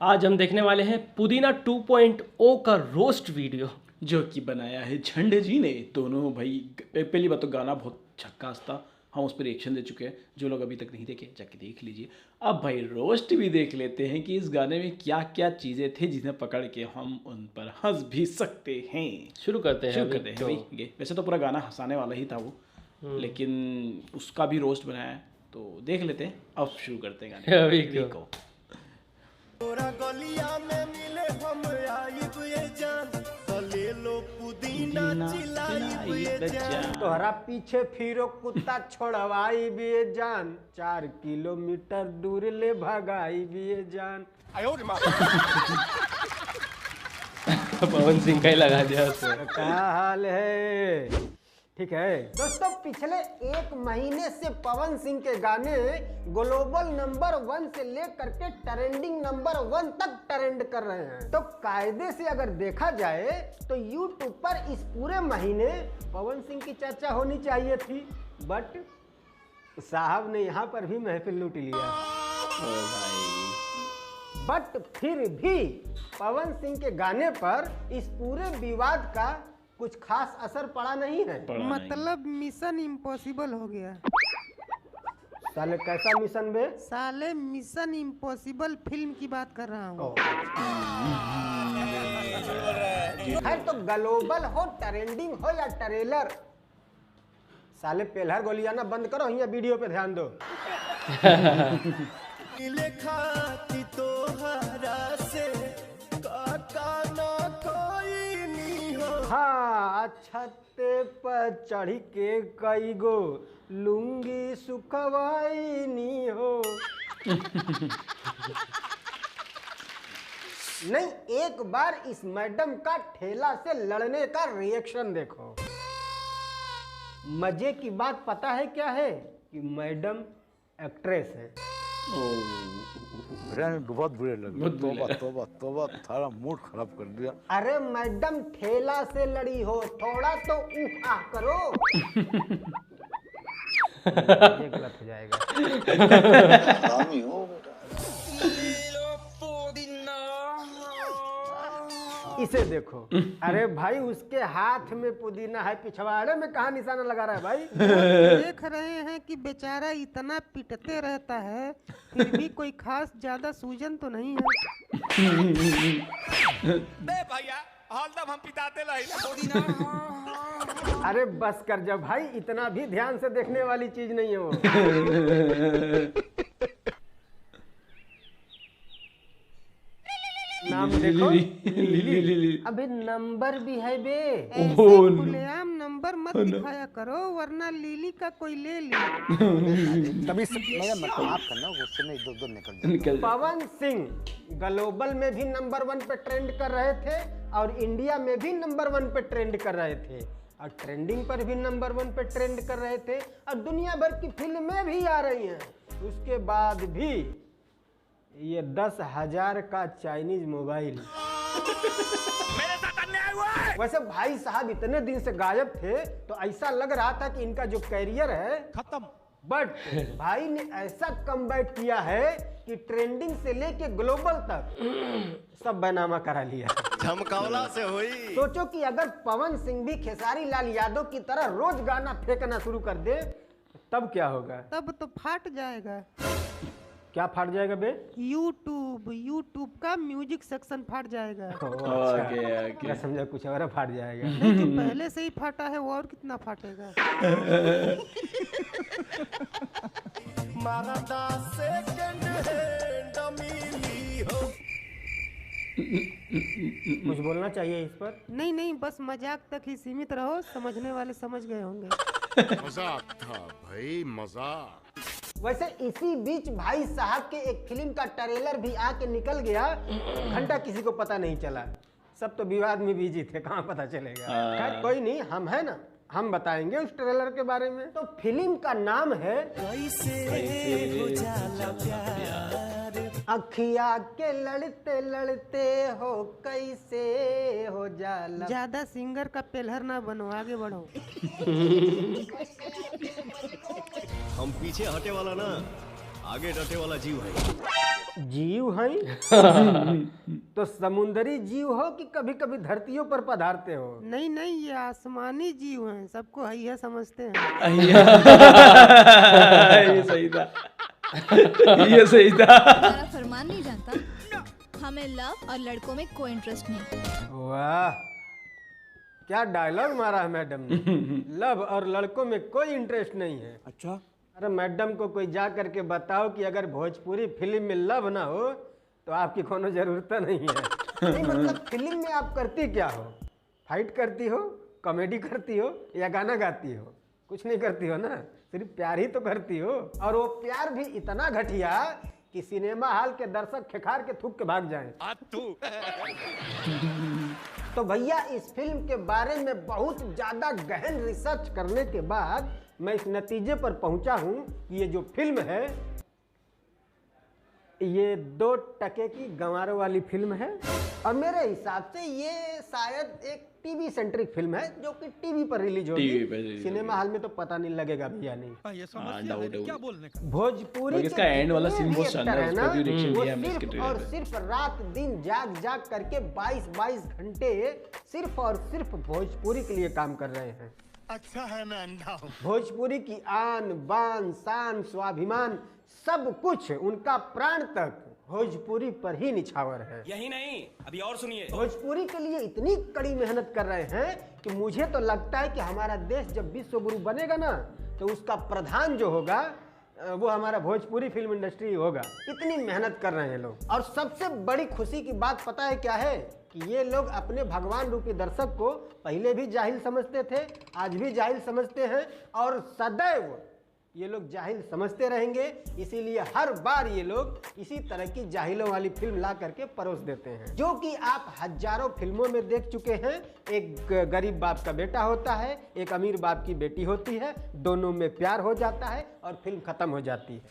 आज हम देखने वाले हैं पुदीना 2.0 का रोस्ट वीडियो जो कि बनाया है झंडे जी ने। दोनों भाई, पहली बात तो गाना बहुत झक्कास था, हम उस पर रिएक्शन दे चुके हैं। जो लोग अभी तक नहीं देखे जाके देख लीजिए। अब भाई रोस्ट भी देख लेते हैं कि इस गाने में क्या क्या चीज़ें थे जिन्हें पकड़ के हम उन पर हंस भी सकते हैं। शुरू करते हैं भाई। वैसे तो पूरा गाना हंसाने वाला ही था वो, लेकिन उसका भी रोस्ट बनाया है तो देख लेते हैं। अब शुरू करते हैं गाने। अभी देखो तोरा गलिया में मिले हम आइब ये जान, ले लो पुदीना चिलाइब ये जान। तोहरा पीछे फिरो कुत्ता छोड़वाई बिए जान, 4 किलोमीटर दूर ले भगाई बिए जान। पवन सिंह का ही लगा दिया उसमें। क्या हाल है? ठीक है दोस्तों, पिछले 1 महीने से पवन सिंह के गाने ग्लोबल नंबर 1 से लेकर के ट्रेंडिंग नंबर 1 तक ट्रेंड कर रहे हैं। तो कायदे से अगर देखा जाए तो YouTube पर इस पूरे महीने पवन सिंह की चर्चा होनी चाहिए थी, बट साहब ने यहाँ पर भी महफिल लूट लिया। बट फिर भी पवन सिंह के गाने पर इस पूरे विवाद का कुछ खास असर पड़ा नहीं है। मतलब मिशन इम्पॉसिबल हो गया। साले कैसा मिशन बे? साले मिशन इम्पॉसिबल फिल्म की बात कर रहा हूँ। खैर तो ग्लोबल हो, ट्रेंडिंग हो या ट्रेलर, साले पेलहर गोलियाना बंद करो, यहाँ वीडियो पे ध्यान दो। खाती तोहरा से काका ना कोई नहीं हो। हाँ, छत्ते पर चढ़ के कई गो लुंगी सुखवाई नी हो। नहीं, एक बार इस मैडम का ठेला से लड़ने का रिएक्शन देखो। मजे की बात पता है क्या है? कि मैडम एक्ट्रेस है। बहुत बुरे लगे। तोबा तोबा तोबा, थारा मूड खराब कर दिया। अरे मैडम ठेला से लड़ी हो, थोड़ा तो उफ आह करो। ये गलत हो जाएगा। इसे देखो। अरे भाई, उसके हाथ में पुदीना है, पिछवाड़े में कहाँ निशाना लगा रहा है भाई? देख रहे हैं कि बेचारा इतना पिटते रहता है, फिर भी कोई खास ज्यादा सूजन तो नहीं है। बे भैया, हरदम हम पिताते रही। अरे बस कर जा भाई, इतना भी ध्यान से देखने वाली चीज नहीं है वो। नाम देखो, अबे नंबर भी है बे। ऐसे खुलेआम नंबर मत दिखाया करो, वरना लिली का कोई ले ले। तभी माफ करना, गुस्से में इधर-उधर निकल। पवन सिंह ग्लोबल में भी नंबर 1 पे ट्रेंड कर रहे थे और इंडिया में भी नंबर 1 पे ट्रेंड कर रहे थे और ट्रेंडिंग पर भी नंबर 1 पे ट्रेंड कर रहे थे और दुनिया भर की फिल्में भी आ रही हैं। उसके बाद भी ये 10,000 का चाइनीज मोबाइल। मेरे साथ अन्याय हुआ है। वैसे भाई साहब इतने दिन से गायब थे तो ऐसा लग रहा था कि इनका जो कैरियर है खत्म, बट भाई ने ऐसा कमबैक किया है कि ट्रेंडिंग से लेके ग्लोबल तक सब बैनामा करा लिया। झमकावला से हुई। सोचो कि अगर पवन सिंह भी खेसारी लाल यादव की तरह रोज गाना फेंकना शुरू कर दे तब क्या होगा? तब तो फाट जाएगा। क्या फाट जाएगा बे? यूट्यूब का म्यूजिक सेक्शन फाट जाएगा। अच्छा, मैं समझा कुछ और फाट जाएगा। नहीं तो पहले से ही फाटा है, वो और कितना फाटेगा। मारदा सेकंड हैंड मिली हो। कुछ बोलना चाहिए इस पर? नहीं, बस मजाक तक ही सीमित रहो, समझने वाले समझ गए होंगे। मजाक था भाई, मजाक। वैसे इसी बीच भाई साहब के एक फिल्म का ट्रेलर भी आके निकल गया, घंटा किसी को पता नहीं चला। सब तो विवाद में बिजी थे, कहाँ पता चलेगा। खैर कोई नहीं, हम है ना, हम बताएंगे उस ट्रेलर के बारे में। तो फिल्म का नाम है कैसे हो जाला प्यार, अखिया के लड़ते लड़ते हो कैसे हो जाला। ज्यादा सिंगर का पेलहर ना बनो, आगे बढ़ो। हम पीछे हटे वाला ना, आगे डटे वाला जीव है। जीव हैं? तो समुद्री जीव हो कि कभी कभी धरतियों पर पधारते हो? नहीं नहीं, ये आसमानी जीव हैं, सबको हैया समझते हैं। ये सही था, ये सही था। हमारा फरमान नहीं जानता, हमें लव और लड़कों में कोई इंटरेस्ट नहीं। वाह, क्या डायलॉग मारा है मैडम ने। लव और लड़कों में कोई इंटरेस्ट नहीं है। अच्छा, अरे मैडम को कोई जा करके बताओ कि अगर भोजपुरी फिल्म में लव ना हो तो आपकी कोनो जरूरत नहीं है। नहीं मतलब फिल्म में आप करती क्या हो? फाइट करती हो, कॉमेडी करती हो या गाना गाती हो? कुछ नहीं करती हो ना, सिर्फ प्यार ही तो करती हो। और वो प्यार भी इतना घटिया कि सिनेमा हॉल के दर्शक खिखार के थूक के भाग जाएं। तो भैया इस फिल्म के बारे में बहुत ज्यादा गहन रिसर्च करने के बाद मैं इस नतीजे पर पहुंचा हूं कि ये जो फिल्म है ये 2 टके की गंवारों वाली फिल्म है। और मेरे हिसाब से ये शायद एक टीवी सेंट्रिक फिल्म है जो कि टीवी पर रिलीज होगी। सिनेमा हॉल में तो पता नहीं लगेगा भैया नहीं। भोजपुरी इसका एंड वाला सीन बहुत शानदार है, उसका भी रिएक्शन दिया हमने इसके ट्रेलर और पे। सिर्फ रात दिन जाग जाग करके 22 घंटे सिर्फ और सिर्फ भोजपुरी के लिए काम कर रहे हैं। अच्छा है मैं अंधा हूँ। भोजपुरी की आन बान शान स्वाभिमान सब कुछ, उनका प्राण तक भोजपुरी पर ही निछावर है। यही नहीं, अभी और सुनिए। भोजपुरी के लिए इतनी कड़ी मेहनत कर रहे हैं कि मुझे तो लगता है कि हमारा देश जब विश्व गुरु बनेगा ना तो उसका प्रधान जो होगा वो हमारा भोजपुरी फिल्म इंडस्ट्री होगा। इतनी मेहनत कर रहे हैं लोग। और सबसे बड़ी खुशी की बात पता है क्या है? कि ये लोग अपने भगवान रूपी दर्शक को पहले भी जाहिल समझते थे, आज भी जाहिल समझते हैं और सदैव ये लोग जाहिल समझते रहेंगे। इसीलिए हर बार ये लोग इसी तरह की जाहिलों वाली फिल्म ला करके परोस देते हैं, जो कि आप हजारों फिल्मों में देख चुके हैं। एक गरीब बाप का बेटा होता है, एक अमीर बाप की बेटी होती है, दोनों में प्यार हो जाता है और फिल्म खत्म हो जाती है।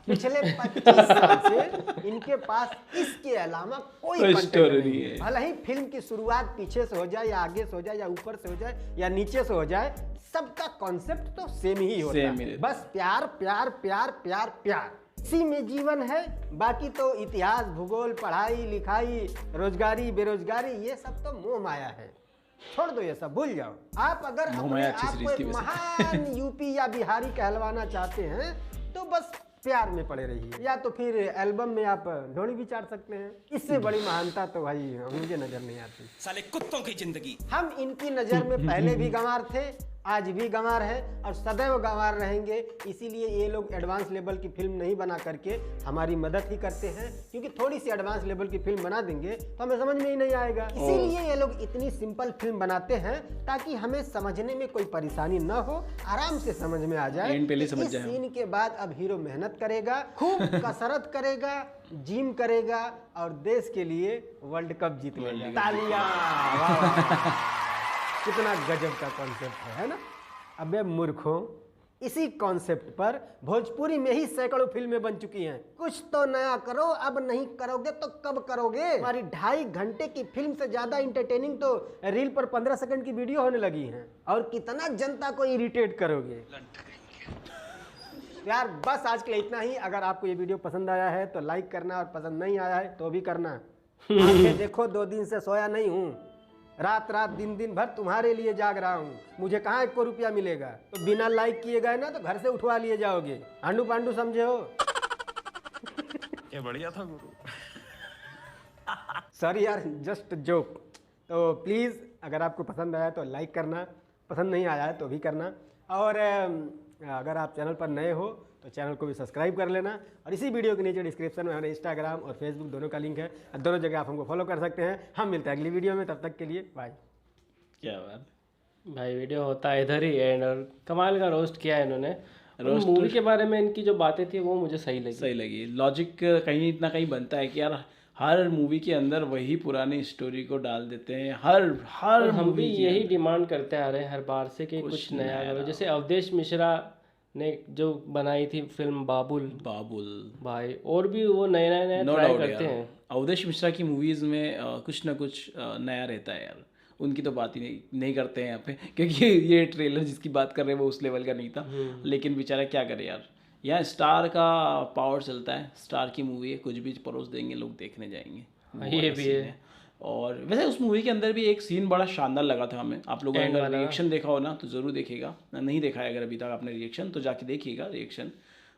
पिछले 25 साल से इनके पास इसके अलावा कोई कंटेंट नहीं है। भले ही फिल्म की शुरुआत पीछे से हो जाए या आगे से हो जाए या ऊपर से हो जाए या नीचे से हो जाए, सबका कॉन्सेप्ट तो सेम ही होता है। बस प्यार प्यार प्यार प्यार प्यार, इसी में जीवन है। बाकी तो इतिहास, भूगोल, पढ़ाई लिखाई, रोजगारी, बेरोजगारी, ये सब तो मोह माया है। छोड़ दो ये सब, भूल जाओ। आप अगर अपने आप को एक महान यूपी या बिहारी कहलवाना चाहते हैं तो बस प्यार में पड़े रहिए, या तो फिर एल्बम में आप ढोली भी चाट सकते हैं। इससे बड़ी महानता तो भाई मुझे नजर नहीं आती। साले कुत्तों की जिंदगी। हम इनकी नजर में पहले भी गंवार थे, आज भी गंवार है और सदैव गंवार रहेंगे। इसीलिए ये लोग एडवांस लेवल की फिल्म नहीं बना करके हमारी मदद ही करते हैं, क्योंकि थोड़ी सी एडवांस लेवल की फिल्म बना देंगे तो हमें समझ में ही नहीं आएगा। इसीलिए ये लोग इतनी सिंपल फिल्म बनाते हैं ताकि हमें समझने में कोई परेशानी न हो, आराम से समझ में आ जाए। इस सीन के बाद अब हीरो मेहनत करेगा, खूब कसरत करेगा, जिम करेगा और देश के लिए वर्ल्ड कप जीत लेगा। तालियां! कितना गजब का कॉन्सेप्ट है ना? अबे मूर्खों, इसी कॉन्सेप्ट पर भोजपुरी में ही सैकड़ों फिल्में बन चुकी हैं। कुछ तो नया करो, अब नहीं करोगे तो कब करोगे? हमारी 2.5 घंटे की फिल्म से ज्यादा इंटरटेनिंग तो रील पर 15 सेकंड की वीडियो होने लगी है। और कितना जनता को इरिटेट करोगे यार। बस आज के लिए इतना ही। अगर आपको ये वीडियो पसंद आया है तो लाइक करना, और पसंद नहीं आया है तो भी करना। आगे देखो 2 दिन से सोया नहीं हूँ, रात रात दिन दिन भर तुम्हारे लिए जाग रहा हूँ। मुझे कहाँ 1 रुपया मिलेगा? तो बिना लाइक किए गए ना तो घर से उठवा लिए जाओगे। आंडू पांडू समझे हो? ये बढ़िया था गुरु। सॉरी यार, जस्ट जोक। तो प्लीज़ अगर आपको पसंद आया तो लाइक करना, पसंद नहीं आया है तो भी करना। और अगर आप चैनल पर नए हो तो चैनल को भी सब्सक्राइब कर लेना। और इसी वीडियो के नीचे डिस्क्रिप्शन में हमारे इंस्टाग्राम और फेसबुक दोनों का लिंक है, दोनों जगह आप हमको फॉलो कर सकते हैं। हम मिलते हैं अगली वीडियो में, तब तक के लिए बाय। क्या बात भाई, वीडियो होता है इधर ही एंड। और कमाल का रोस्ट किया है इन्होंने। मूवी के बारे में इनकी जो बातें थी वो मुझे सही लगी। लॉजिक कहीं ना कहीं बनता है कि यार हर मूवी के अंदर वही पुरानी स्टोरी को डाल देते हैं। हर हम भी यही डिमांड करते आ रहे हैं हर बार से कि कुछ नया करो। जैसे अवधेश मिश्रा ने जो बनाई थी फिल्म बाबुल भाई, और भी वो नए ट्राई करते हैं। अवधेश मिश्रा की मूवीज़ में कुछ ना कुछ नया रहता है यार। उनकी तो बात ही नहीं करते हैं यहाँ पे, क्योंकि ये ट्रेलर जिसकी बात कर रहे हैं वो उस लेवल का नहीं था। लेकिन बेचारा क्या करे यार, यहाँ स्टार का पावर चलता है, स्टार की मूवी है, कुछ भी परोस देंगे लोग देखने जाएंगे। वो ये वाला भी scene है। और वैसे उस मूवी के अंदर भी एक सीन बड़ा शानदार लगा था हमें। आप लोगों ने End अगर वाला। रिएक्शन देखा हो ना तो ज़रूर देखिएगा, नहीं देखा है अगर अभी तक आपने रिएक्शन तो जाके देखिएगा रिएक्शन।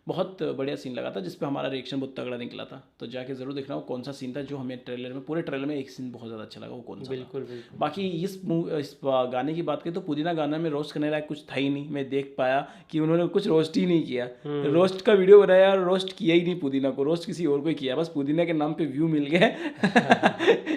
बहुत बढ़िया सीन लगा था जिस पे हमारा रिएक्शन बहुत तगड़ा निकला था, तो जाके ज़रूर देखना वो कौन सा सीन था जो हमें ट्रेलर में, पूरे ट्रेलर में एक सीन बहुत ज़्यादा अच्छा लगा, वो कौन सा था। बिल्कुल बिल्कुल। बाकी इस गाने की बात करें तो पुदीना गाना में रोस्ट करने लायक कुछ था ही नहीं। मैं देख पाया कि उन्होंने कुछ रोस्ट ही नहीं किया, रोस्ट का वीडियो बनाया और रोस्ट किया ही नहीं पुदीना को, रोस्ट किसी और को ही किया, बस पुदीना के नाम पे व्यू मिल गए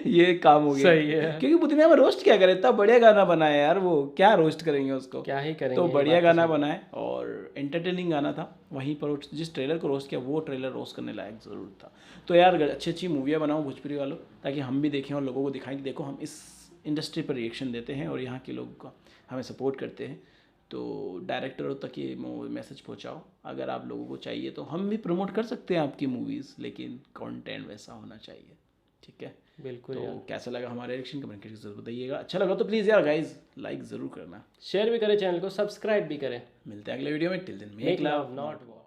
ये काम हो गया। सही है। क्योंकि पुदीना में रोस्ट क्या करे, इतना बढ़िया गाना बनाया यार, वो क्या रोस्ट करेंगे उसको, क्या ही करेंगे। तो ये बढ़िया बात गाना बनाए और एंटरटेनिंग गाना था। वहीं पर जिस ट्रेलर को रोस्ट किया वो ट्रेलर रोस्ट करने लायक ज़रूर था। तो यार अच्छी अच्छी मूवियाँ बनाओ भोजपुरी वालों, ताकि हम भी देखें और लोगों को दिखाएं कि देखो हम इस इंडस्ट्री पर रिएक्शन देते हैं और यहाँ के लोग हमें सपोर्ट करते हैं। तो डायरेक्टरों तक ये मैसेज पहुँचाओ, अगर आप लोगों को चाहिए तो हम भी प्रमोट कर सकते हैं आपकी मूवीज़, लेकिन कंटेंट वैसा होना चाहिए, ठीक है। बिल्कुल तो यार। कैसा लगा हमारा रिएक्शन कमेंट करके ज़रूर बताइएगा। अच्छा लगा तो प्लीज़ यार गाइज लाइक ज़रूर करना, शेयर भी करें, चैनल को सब्सक्राइब भी करें। मिलते हैं अगले वीडियो में। Till then make love not war.